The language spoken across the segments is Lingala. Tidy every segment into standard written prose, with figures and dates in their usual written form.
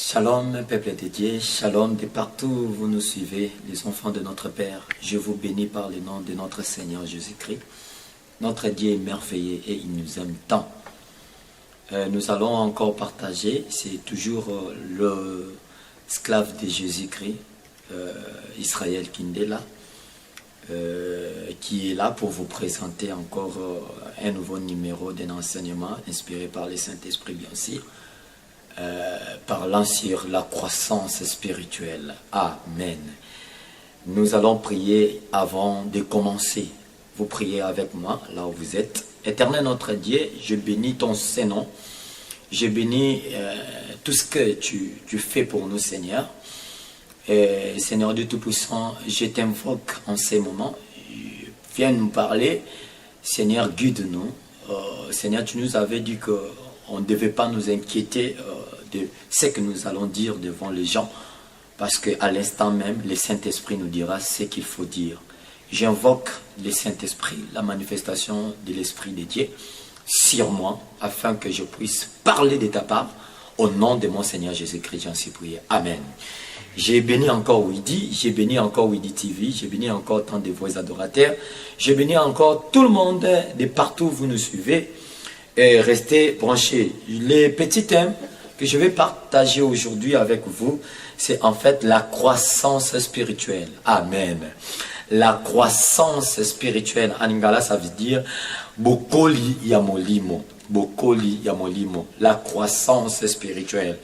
Shalom, peuple de Dieu, shalom de partout où vous nous suivez, les enfants de notre Père. Je vous bénis par le nom de notre Seigneur Jésus-Christ. Notre Dieu est merveilleux et il nous aime tant. Nous allons encore partager, c'est toujours le esclave de Jésus-Christ, Israël Kindela, qui est là pour vous présenter encore un nouveau numéro d'un enseignement inspiré par le Saint-Esprit, bien sûr. Parlant sur la croissance spirituelle. Amen. Nous allons prier avant de commencer. Vous priez avec moi, là où vous êtes. Éternel notre Dieu, je bénis ton Saint-Nom. Je bénis tout ce que tu fais pour nous, Seigneur. Seigneur Dieu Tout-Puissant, je t'invoque en ces moments. Viens nous parler. Seigneur, guide-nous. Seigneur, tu nous avais dit que on ne devait pas nous inquiéter de ce que nous allons dire devant les gens, parce qu'à l'instant même, le Saint-Esprit nous dira ce qu'il faut dire. J'invoque le Saint-Esprit, la manifestation de l'Esprit de Dieu sur moi, afin que je puisse parler de ta part, au nom de mon Seigneur Jésus-Christ, j'en suis prié. Amen. J'ai béni encore Widi, j'ai béni encore Widi TV, j'ai béni encore tant de vos adorateurs, j'ai béni encore tout le monde de partout où vous nous suivez. Et restez branchés. Les petits thèmes que je vais partager aujourd'hui avec vous, c'est en fait la croissance spirituelle. Amen. La croissance spirituelle, en lingala, ça veut dire Bokoli Yamolimo. Bokoli Yamolimo. La croissance spirituelle.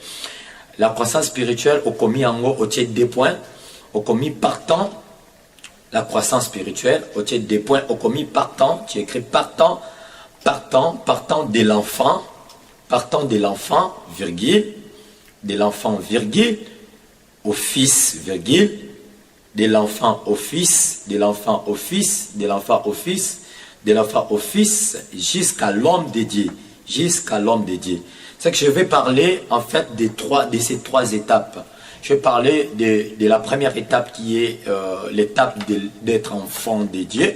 La croissance spirituelle, au commis en haut, au tiers des points, au commis partant. La croissance spirituelle, au tiers des points, au commis partant, tu écris partant de l'enfant, virgule, de l'enfant, virgule, au fils, virgule, de l'enfant au fils, de l'enfant au fils, de l'enfant au fils, de l'enfant au fils, jusqu'à l'homme de Dieu, jusqu'à l'homme de Dieu. C'est que je vais parler en fait de ces trois étapes. Je vais parler de la première étape qui est l'étape d'être enfant de Dieu,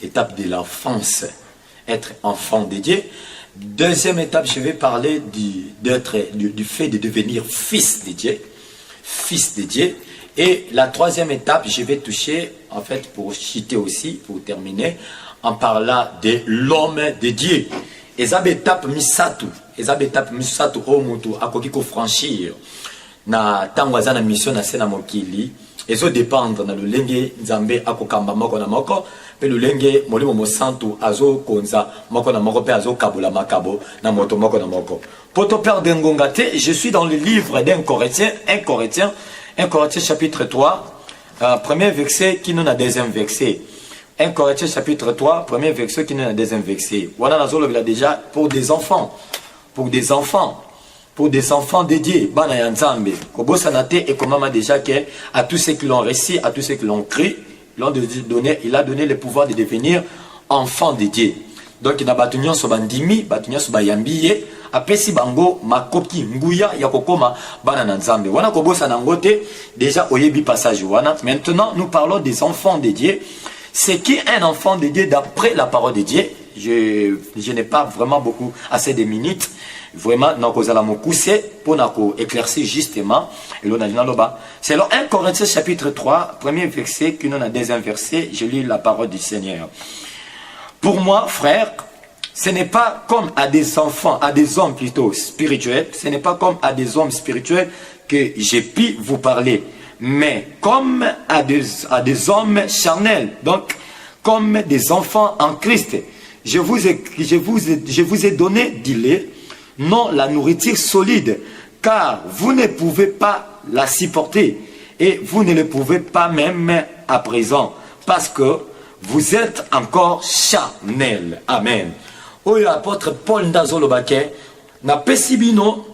l'étape de l'enfance. Être enfant de Dieu. Deuxième étape, je vais parler du fait de devenir fils de Dieu. Fils de Dieu. Et la troisième étape, je vais toucher, en fait, pour citer aussi, pour terminer, en parlant de l'homme de Dieu. Ezab étape misatu. Ezab étape misatu omutu akokiko franchir. Na tangwaza na mission na sena mokili. Ezo dépendre na lulenge nzambe akokamba moko na moko. Pe lulenge molimo mosantu azo konza moko na moko pe azo kabula makabo na moto moko na moko. Poto père d'Engongate, je suis dans le livre d'un Corinthien, 1 Corinthiens chapitre 3, premier verset qui nous a deuxième verset. 1 Corinthiens chapitre 3, premier verset qui nous a deuxième verset. Voilà nazolo là déjà pour des enfants, pour des enfants dédiés, bana ya nzambe. Kobosa nate et komama déjà que à tous ceux qui l'ont réussi, à tous ceux qui l'ont cru, il a donné le pouvoir de devenir enfant de Dieu. Donc il a battu sur bandimi, battu sur bayambiye, apesi bango makoki nguya ya kokoma bana na nzambe. Wana kobosa na ngote déjà oyebi passage wana. Maintenant nous parlons des enfants de Dieu. C'est qui un enfant de Dieu d'après la parole de Dieu? Je n'ai pas vraiment assez de minutes. Vraiment, pour éclaircir justement. C'est le 1 Corinthiens chapitre 3, premier verset, qui nous a deuxième verset. Je lis la parole du Seigneur. Pour moi, frère, ce n'est pas comme à des enfants, à des hommes plutôt spirituels, ce n'est pas comme à des hommes spirituels que j'ai pu vous parler, mais comme à des hommes charnels, donc comme des enfants en Christ. Je vous ai donné du lait, non la nourriture solide, car vous ne pouvez pas la supporter et vous ne le pouvez pas même à présent, parce que vous êtes encore charnel. Amen. Oui, l'apôtre Paul Ndazolobake, na pesibino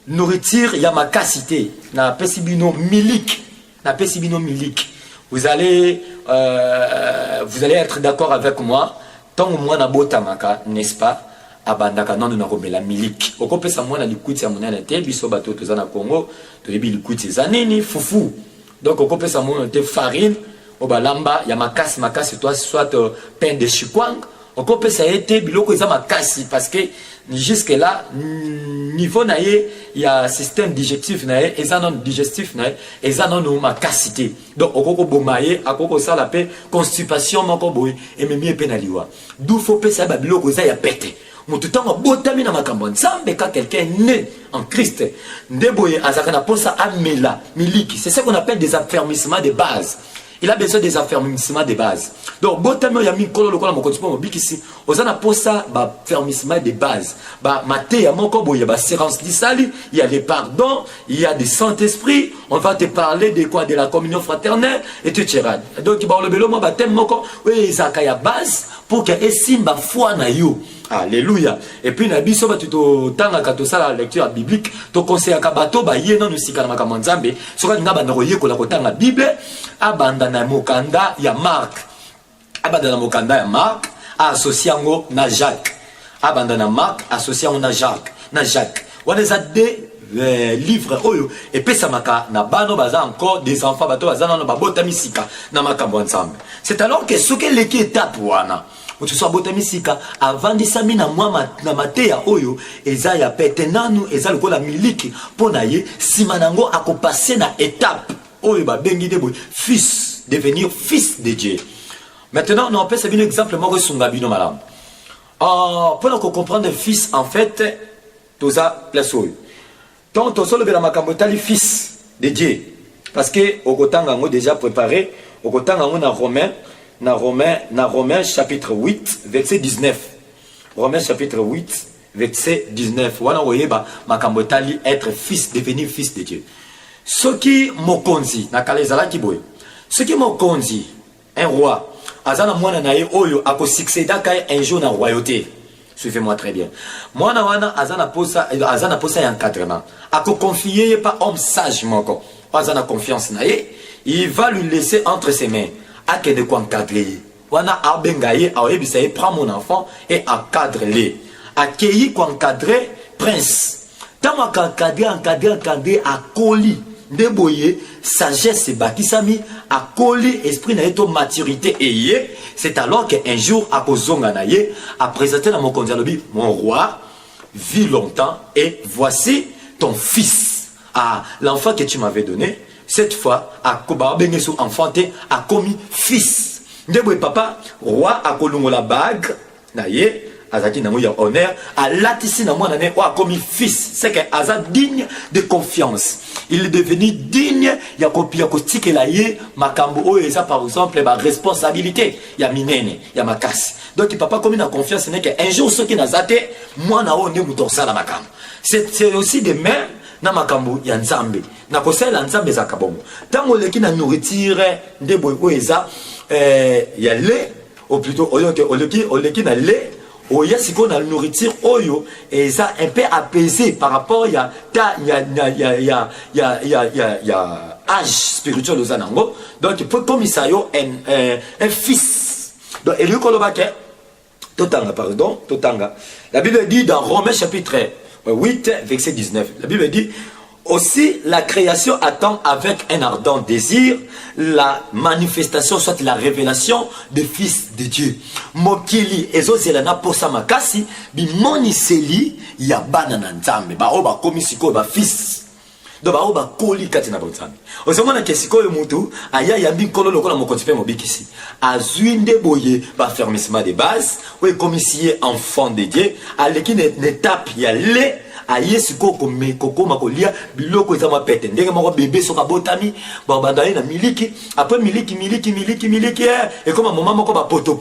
nourriture yamakasité, na pesibino milik, na pesibino milik. Vous allez être d'accord avec moi. Tant que moi na botamaka, n'est-ce pas? Abandaka non na komela milik. Okopesa mwana likuti ya monana te biso bato toza na Congo, toyebi likuti zanini fufu. Donc okopesa mwana te farine, obalamba ya makasi soit pain de chikwang, okopesa ete biloko eza makasi parce que jusque là niveau na ye ya système digestif na ye eza non digestif na ye eza non makasi te donc okoko boma ye akoko sala pe constipation moko boye ememi pe na liwa d'où faut pesa ba biloko eza ya pete mutu tango botami na makambo nzambe ka quelqu'un né en Christ ndeboye azaka na posa amela miliki c'est ce qu'on appelle des affermissements de base. Il a besoin des affermissements de base. Donc, botamio ya mikolo lokola mokontipo mobikisi, ozana posa ba affermissement de base. Ba maté ya moko boye ba séance disali, il y a des pardons, il y a des Saint-Esprit, on va te parler de quoi, de la communion fraternelle etc. Donc, ba olobelo mo ba tem moko, oui, ezaka ya base pour que esimba foi na yo. Alléluia. Et puis na biso ba tuto tanga kato sala lecture biblique to conseil akabato ba yeno no sikana makambo nzambe soka ngaba na koyeko la kotanga Bible abanda na mokanda ya Marc abanda na mokanda ya Marc associé ngo na Jacques abanda na Marc associé ngo na Jacques wana za de livre oyo et puis ça maka na bano baza encore des enfants bato baza na babota misika na makambo nzambe. C'est alors que ce que l'équipe étape wana tu sois botamisika avant de samina moi na mateya oyo eza ya pete nanu eza lokola miliki pona ye simanango akopasser na étape oyo ba bengi de boy fils devenir fils de Dieu. Maintenant on peut servir un exemple moko sunga bino malam. Pour comprendre fils en fait toza place oyo. Tant to solo bela makambo tali fils de Dieu parce que okotanga ngo déjà préparé okotanga ngo na Romains chapitre 8 verset 19. Romains chapitre 8 verset 19. Wana oyeba makambo tali être fils devenir fils de Dieu. Ce qui mokonzi na kalezala kiboy. Ce qui mokonzi un roi azana mwana na ye oyo ako succéder kai un jour na royauté. Suivez-moi très bien. Mwana wana azana posa ya encadrement. Ako confier pas homme sage moko. Azana confiance na ye, il va lui laisser entre ses mains. Ake de quoi encadrer. Wana abengaye aoyebisa ye prend mon enfant et encadre-le. Accueilli quoi encadrer prince. Tama encadrer akoli ndeboye sagesse bakisami akoli esprit na yeto maturité eye. C'est alors qu'un jour akozonga na ye a présenté na mokonzi alobi mon roi vis longtemps et voici ton fils. L'enfant que tu m'avais donné cette fois, à Koba Bengesu enfanté, a commis fils. Ndeboy papa, roi a kolongo la bague, naye, azaki na ya honneur, a latisi na mwana ne a commis fils. C'est que aza digne de confiance. Il est devenu digne, ya kopi ya kostike la ye, makambo o eza par exemple ba responsabilité, ya minene, ya makasi. Donc papa commis na confiance n'est que un jour ce qui n'a zate, mwana o ne mouton sala makambo. C'est aussi de même na makambo ya nzambe na kosela nzambe za kabongo tango leki na nourriture ndeboy ko eza ya lait ou plutôt oleki na lait oya siko na nourriture oyo eza un peu apaisé par rapport ya âge spirituel aux anango donc pour comme ça yo un fils donc et lui kolobake totanga la Bible dit dans Romains chapitre 8, verset 19. La Bible dit aussi la création attend avec un ardent désir la manifestation, soit la révélation des fils de Dieu. Mokili ezozelana posa makasi bimoniseli ya banana nzambe ba oba komisiko ba fils. Donc ba oba koli katina bonzambe. Ozomona kesiko yo mutu aya ya bikolo lokola mokonzi pe mobikisi. Azuinde boye ba fermissement de base, oui commissaire enfant de Dieu, aleki n'étape ya le aye siko koko makolia biloko eza mapete ndenge moko bébé soka botami ba bandaye na miliki après miliki et comme maman moko ba poto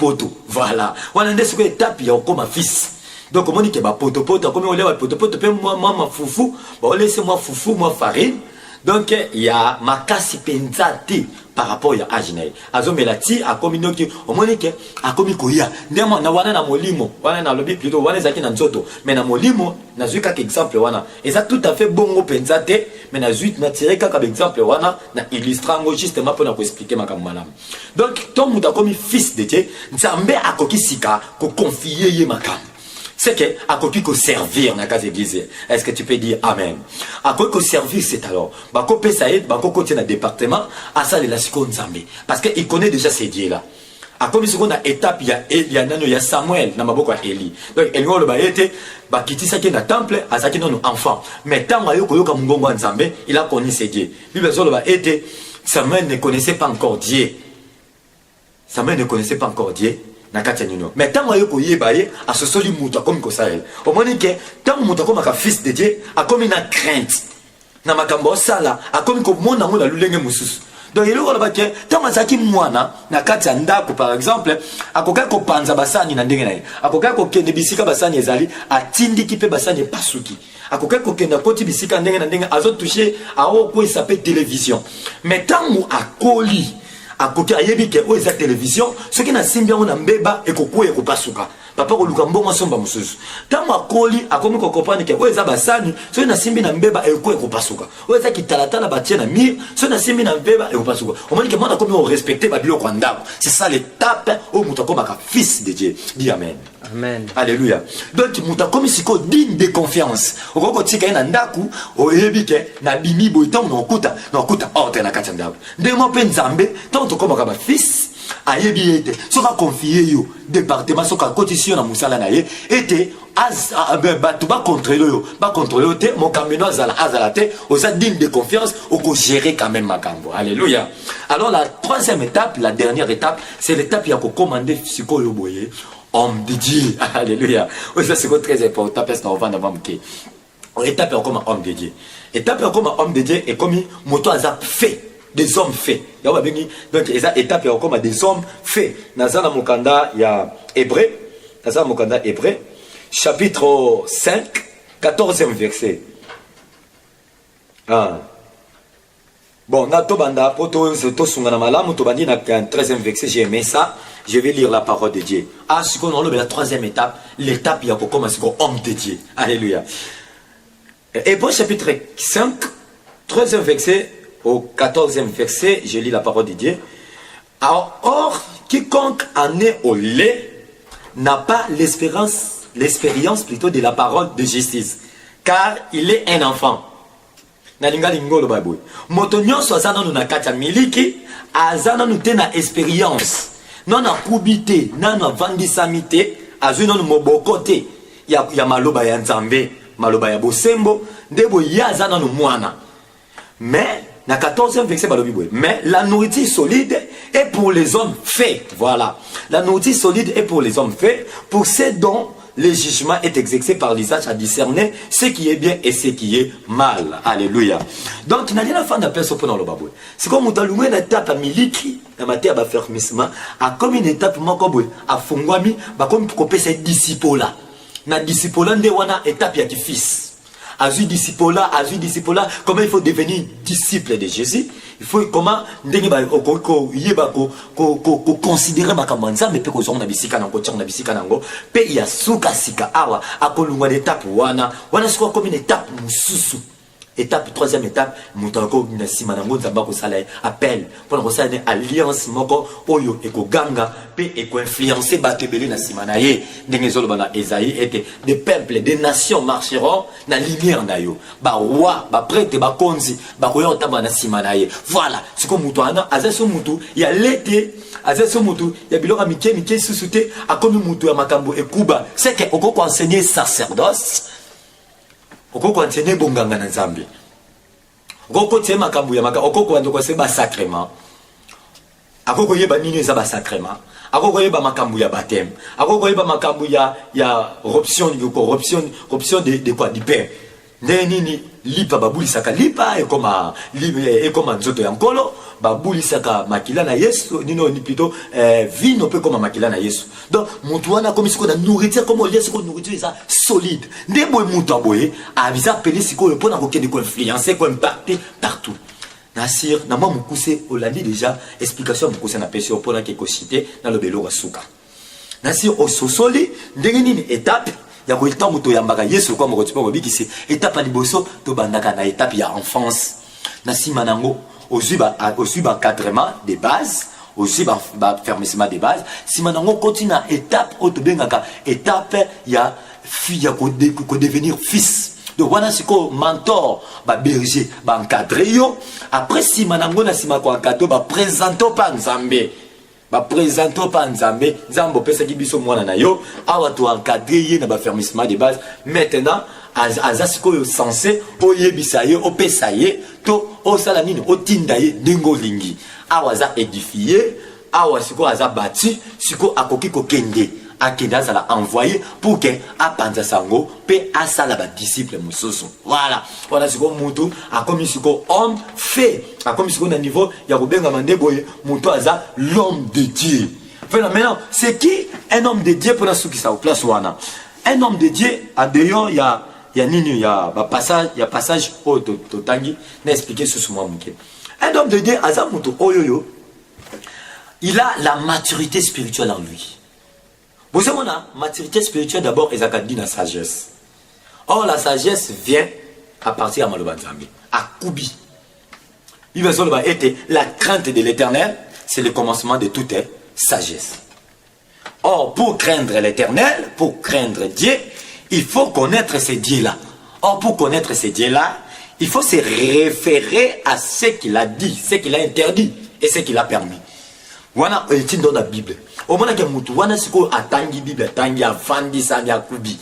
voilà wana nde siko étape ya koma fils. Donc on dit que ba poto comme on lève ba poto pe moi foufou ba laissez moi foufou moi farine. Donc il y a makasi penzati par rapport à Ajinaï. Azomelati a communiqué au monique a communiqué. Néanmoins na wana na molimo wana na lobby plutôt wana zaki na nzoto mais na molimo na zuika exemple wana et ça tout à fait bongo penzate mais na zuit na tiré kaka exemple wana na illustrango justement pour na expliquer makambo malam. Donc ton muta comme fils de Dieu nzambe akokisika ko confier ye makambo. C'est que à quoi qu'on servir dans la église. Est-ce que tu peux dire amen? À quoi qu'on servir c'est alors. Bah qu'on ça aide, bah qu'on continue dans le département à ça de la seconde zambé parce qu'il connaît déjà ces dieux là. comme si on a étape il y a Samuel na maboko ya Eli. Donc Eli le ba été ba kitisa ki na temple azaki non enfant. Mais tant ayo koyoka mungongo wa Nzambe, il a connu ses dieux. Bible zo le ba été Samuel ne connaissait pas encore Dieu. Samuel ne connaissait pas encore Dieu. Mais tant que tu es à ce soli mouta comme ça, au moins que tant que mouta comme un fils de Dieu, a comme une crainte. Na makambo sala, a comme que mon amour la lulenge musus. Donc il y a le tant que ça qui moana na katia ndako par exemple, a koka ko panza basani na ndenge na ye. A koka ko kende bisika basani ezali, a tindi ki pe basani pasuki. A koka ko kende koti bisika ndenge na ndenge azo toucher a o ko s'appelle télévision. Mais tant ou a coli akoki ayebi ke o eza télévision ce qui na simbi on mbeba e kokwe ko pasuka papa ko luka mbongo somba mususu tamo akoli akomi ko comprendre ke o eza basani ce qui na simbi na mbeba e ko pasuka o eza kitalatala batie na mir ce na simbi na mbeba e ko pasuka o moni ke mona komi o respecter ba bilo kwa ndako c'est ça l'étape au mutako maka fils de Dieu dis amen. Amen. Alléluia. Donc muta comme si ko digne de confiance. Okoko tika na ndaku o yebike na bimi boiton no kuta ordre na kati ndaku. Ndemo pe Nzambe tant to comme ba fils ayebi ete soka confier yo département soka cotisation na musala na ye ete az batu ba contrôler yo te mon camino azala te oza digne de confiance oko gérer quand même makambo. Alléluia. Alors la troisième étape, la dernière étape, c'est l'étape ya ko commander siko yo boye. Homme de Dieu, alléluia. Ça c'est très important parce qu'on va en avoir que. Étape comme un homme de Dieu. Étape comme un homme de Dieu et comme moto a fait des hommes faits. Donc étape comme des hommes faits. Nazana Mukanda il y a Hébreu, Nazana Mukanda Hébreu, chapitre 5, 14e verset. Ah. Bon, nato banda poto sungana malamu to bandi na 13e verset, j'ai aimé ça. Je vais lire la parole de Dieu. Ah, ce qu'on a la troisième étape, l'étape il y a comme homme de Dieu. Alléluia. Hébreu chapitre 5, 13e verset au 14e verset, je lis la parole de Dieu. Alors, or, quiconque en est au lait n'a pas l'expérience plutôt de la parole de justice, car il est un enfant. Nalinga lingolo baboy. Motonyo so azana nu na kata miliki, azana nu te na expérience. Non na kubite, non na vandisamite, azui non mobokote. Ya maloba ya Nzambe, maloba ya bosembo, ndebo ya azana nu mwana. Mais na 14e verset balobi boy. Mais la nourriture solide est pour les hommes faits. Voilà. La nourriture solide est pour les hommes faits, pour ceux dont le jugement est exercé par l'usage à discerner ce qui est bien et ce qui est mal. Alléluia. Donc, il n'y a pas de personne pour le baboué. C'est comme une étape à miliki, dans ma terre à fermissement, à comme une étape à fongwami, comme pour couper ces disciples-là. Na disciples-là, on a étape à fils. Azu disciple-là, comment il faut devenir disciple de Jésus. Il faut comment considérer ma kamanza mais peut que on a bisika nango tchang na bisika nango pe ya suka sika awa akolungwa l'étape wana c'est quoi comme une étape mususu. Étape, troisième étape, moutako na sima nango nzamba ko sala appel pour ko sala alliance moko oyo eko ganga pe eko influencer batebele na sima na ye ndenge zolo bana Esaïe était des peuples des nations marcheront na lumière na yo ba roi ba prêtre ba konzi ba koyo tamba na sima na ye. Voilà c'est comme mutwana azaso mutu ya lete azaso mutu ya biloko mike susute akomi mutu ya makambo ekuba c'est que oko enseigner sacerdoce okoko enseigner bonganga na Nzambe okoko tsema makambo ya maka okoko ando ko se ba sacrement akoko yeba nini za ba sacrement akoko yeba makambo ya baptême akoko yeba makambo ya corruption de quoi du père nini lipa babuli saka lipa e koma nzoto ya nkolo babuli saka makila na Yesu nino ni plutôt vino pe koma makila na Yesu. Donc mutu wana comme siko na nourriture comme lié siko nourriture ça solide ndebo mutu aboye avisa peli siko le pona ko kende ko influencer ko impacter partout. Nasir na mwa mukuse olandi déjà explication mukuse na pesi opona ke ko citer na le belo rasuka. Nasir ososoli ndenge nini étape ya ko itambo to yambaka Yesu kwa moko tipo bikisi étape à liboso to bandaka na étape ya enfance. Na sima nango aussi ba cadrement de base aussi ba fermissement de base si manango continue étape autobengaka étape ya fille ko devenir fils. Donc voilà c'est quoi mentor ba berger ba encadrer yo après si manango na sima ko encadrer ba présenter pa Nzambe présente pas Nzambe, Nzambe pesa ki biso mwana na yo, awa to encadrer na ba fermissement de base. Maintenant, aza sikoyo censé oyebisa ye, opesa ye, to osala nini, otinda ye ndingo lingi. Awa za édifié, awa siko aza bâti, siko akoki kokende. Akende azala envoyé pour que apanza sango pe asala ba disciple mususu. Voilà. Voilà siko mutu akomi siko homme fait. Akomi siko na niveau ya kobenga mandeboye mutu aza l'homme de Dieu. Voilà, maintenant, c'est qui un homme de Dieu pour la souki sa place wana. Un homme de Dieu à dehors il y a nini il y a passage au totangi na expliquer sous moi muke. Un homme de Dieu aza mutu oyoyo. Il a la maturité spirituelle en lui. Vous savez, la maturité spirituelle d'abord est accompagnée de la sagesse. Or, la sagesse vient à partir de Maloba Nzambe, à Koubi. La crainte de l'éternel, c'est le commencement de toute sagesse. Or, pour craindre l'éternel, pour craindre Dieu, il faut connaître ces dieux-là. Or, pour connaître ces dieux-là, il faut se référer à ce qu'il a dit, ce qu'il a interdit et ce qu'il a permis. Voilà, il dans la Bible. Au moment que mutu wana siko atangi Bible atangi afandi sami akubi.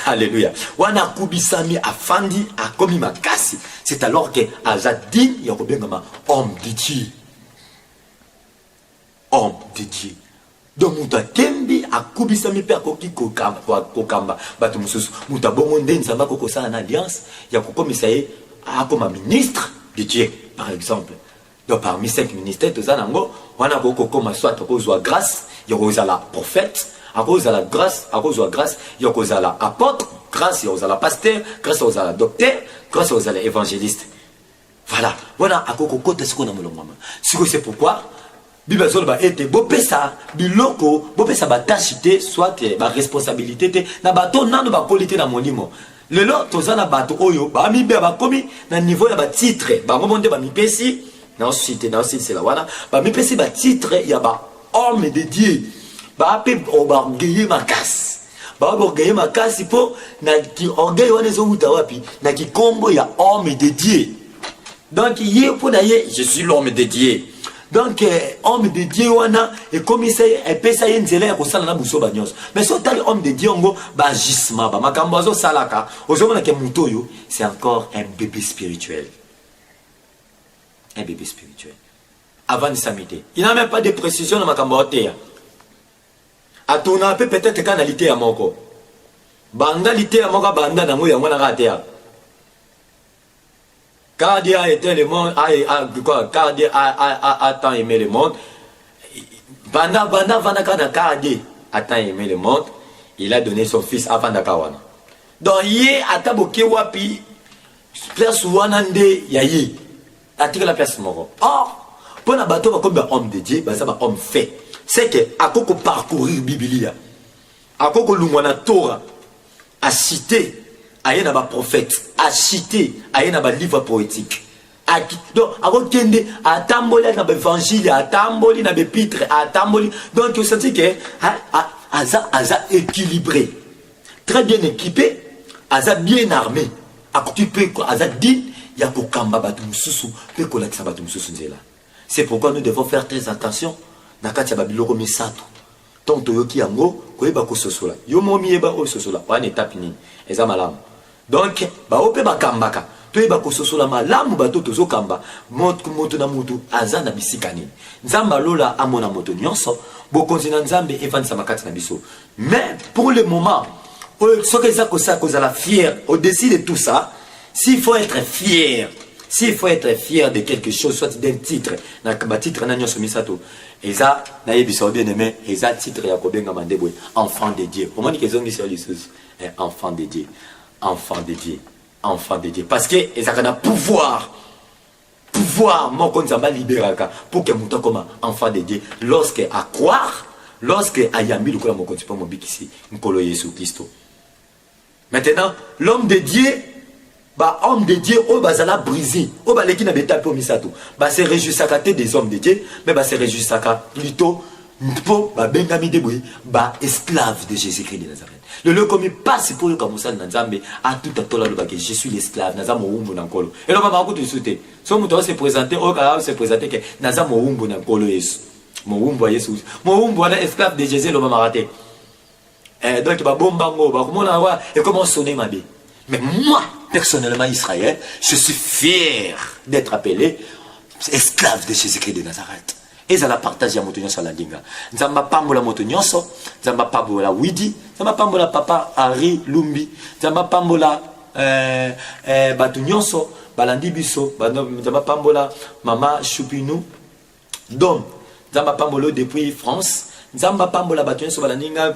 Alléluia. Wana akubi sami afandi akomi makasi. C'est alors que azadin yakobengama homme de Dieu. Homme de Dieu. Donc muta tembi akubi sami pe akoki kokamba batu mususu. Muta bongo ndeni samba koko sa na alliance ya kokomisa ye akoma ministre de Dieu par exemple. Donc parmi 5 ministères, on a comme soit à cause de la grâce, il y a la prophète, à cause de la grâce, il y a la apôtre, grâce il y a la pasteur, grâce il y a la docteur, grâce il y a l'évangéliste. Voilà, à cause de ce qu'on a dit. C'est pourquoi, Bible a été bopesa, biloko, bopesa batachité, soit ba responsabilité, na bato nano ba qualité na monimo. Le lot, tozana bato oyo, ba mi be ba komi na niveau ya ba titre, ba momonde ba mi pesi. Dans ce site, c'est là, voilà. Bah, mais c'est un titre, il y a un homme de Dieu. Bah, on va orgueiller ma casse. Bah, on va orgueiller ma casse, il faut, orgueil, on est au Outawapi, n'a qui combo, il y a homme de Dieu. Donc, il y a pour d'ailleurs, je suis l'homme de Dieu. Donc, homme de Dieu, on a, et comme il sait, et puis ça y est, il y a un bousso bagnos. Mais si on a homme de Dieu, on va gisma, bah, ma cambozo salaka, aux hommes qui moutoyo, c'est encore un bébé spirituel. Un bébé spirituel. Avant de s'amiter. Il n'a même pas de précision dans ma camboté. A ton appel peut-être canalité à mon corps. Banda lité à mon corps, banda dans mon raté. Car Dieu a été le monde, car Dieu a tant aimé le monde. Banda, car Dieu a tant aimé le monde. Il a donné son fils avant d'Akawana. Donc, yé, ataboke wapi, place wanande yayi. Attirer la place moro. Or, pour la bateau, comme un homme de Dieu, ça va homme fait. C'est que, à quoi parcourir Biblia, à quoi l'umwana Torah, à citer, à y a un prophète, à citer, à y a un livre poétique. Donc, à quoi kende, à tamboli, à l'évangile, à tamboli, à l'épître, à tamboli. Donc, vous sentez que, à équilibré, très bien équipé, à bien armé, à tu peux, à dit, c'est pourquoi nous devons faire très attention. Nakati babiloko misato. Tant toyoki yango koyeba ko sosola. Yo momi eba o sosola. Wana étape nini? Eza malamu. Donc ba ope bakambaka. Toyeba ko sosola malamu bato tozo kamba. Moto na mutu azana bisikani. Nzamba lola amona moto nyonso. Bokonzi na nzambe evanisa makati na biso. Mais pour le moment, ce que ça cause la fière au-dessus de tout ça. S'il faut être fier de quelque chose, soit d'un titre, titre Eza, bien aimé, Eza titre Yakobenga Mandeboy, enfant de Dieu. Comment dit qu'ils ont dit sur les choses? Enfant de Dieu, enfant de Dieu, enfant de Dieu. Parce que Eza a pouvoir, mon konzamba libéraka, pour que mouton comme enfant de Dieu, lorsque à croire, lorsque à yambi le kola mon konzipa mon bikisi, Nkolo Yesu Christo. Maintenant, l'homme de Dieu, bah homme de Dieu, oh bah ça l'a brisé, oh bah les qui n'avaient pas promis ça tout, bah c'est réjouissaka des hommes de Dieu, mais bah c'est réjouissaka plutôt pour bah Benjamin Deboui, bah esclave de Jésus-Christ de Nazareth. Le lieu comme il passe pour le comme ça dans Zambé, à tout à tout là le baguette, je suis l'esclave, Nazam Oumbo Nankolo. Et là on va beaucoup te souhaiter. Si on se présenter, oh quand se présenter que Nazam Oumbo Nankolo est. Moumbo Yesu. Moumbo est esclave de Jésus le maraté. Donc bah bombango, bah comment on va et comment sonner ma vie. Mais moi personnellement Israël, je suis fier d'être appelé esclave de Jésus-Christ de Nazareth. Et ça la partage à moto nyonso la linga. Nzamba pambola moto nyonso, nzamba pambola Widi, nzamba pambola papa Henri Lumbi, nzamba pambola batu nyonso balandi biso, nzamba pambola mama Choupinu. Donc nzamba pambola depuis France. Nzamba pambola batu nyonso balandinga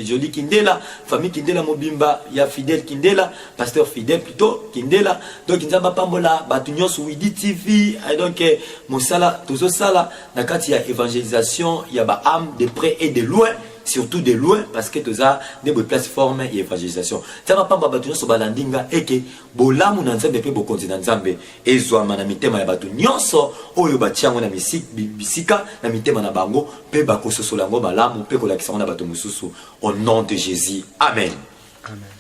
Joli Kindela, famille Kindela Mobimba, ya Fidèle Kindela, pasteur Fidèle plutôt Kindela. Donc nzamba pambola batu nyonso Widi TV, donc mosala tozo sala na kati ya évangélisation, ya ba âme de près et de loin, surtout de loin parce que toza des plateformes et évangélisation. Nzamba pambola batu nyonso balandinga eke bolamu na nzambe pe bokonzi na nzambe ezwa na mitema ya batu nyonso oyo batiango na bisika na mitema na bango pe bakososola ngo malamu pe kolakisa ngo na bato mususu au nom de Jésus. Amen. Amen.